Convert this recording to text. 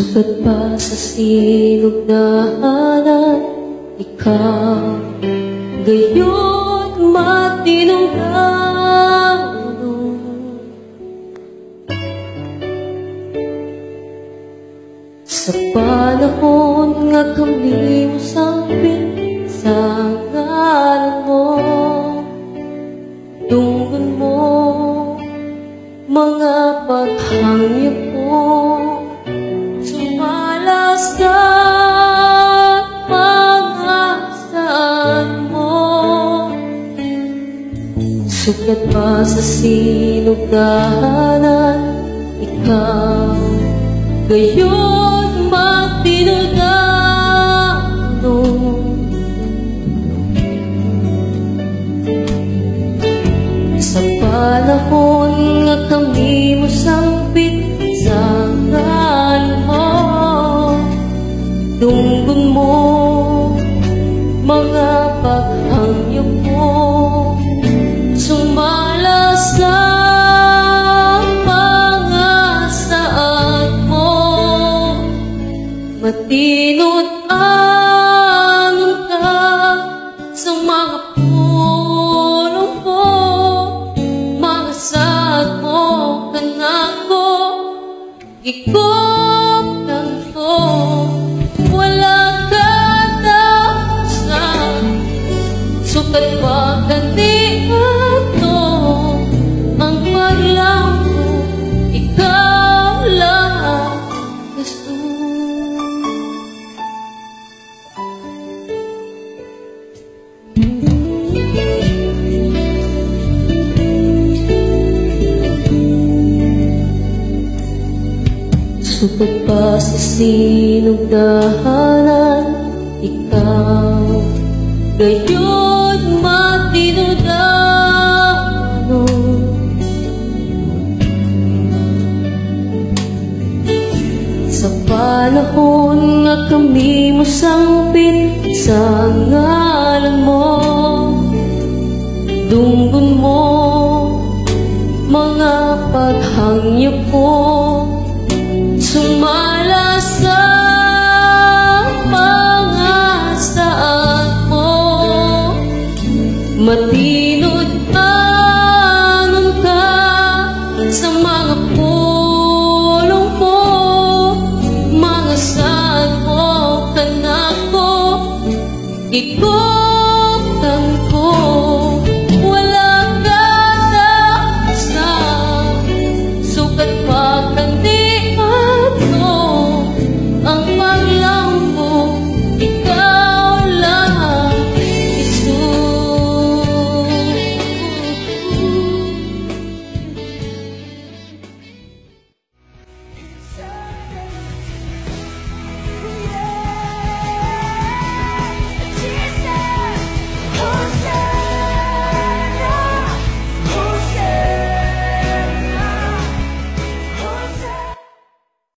Sukat pa sa silog na hanan, ikaw gayon matinong gano'n. Sa panahon nga kami mo sambit sa ngalan mo, tungkol mo mga paghangip mo, sumala sa pangasaan mo. Sukat pa sa silog na hanan, ikaw gayon matinong gano'n. Sa panahon nga kami mo sambit sa ngalan mo, tungkol mo mga paghangip mo, sumala sa pangasaan mo. Matinot anon ka sa mga pulong ko, mga saad mo kanako, ikot lang ko, wala ka tapusan. Sukat pa ganti ato ang paglampo, ikaw lang gusto. Sukat pa sa silog na hanan, ikaw gayon matinong gano'n. Sa panahon nga kami mo sambit sa ngalan mo, tungkol mo mga paghangip mo, sumala sa pangasaan mo. Matinod anon ka sa mga pulong mo, mga saad mo kanako, ikaw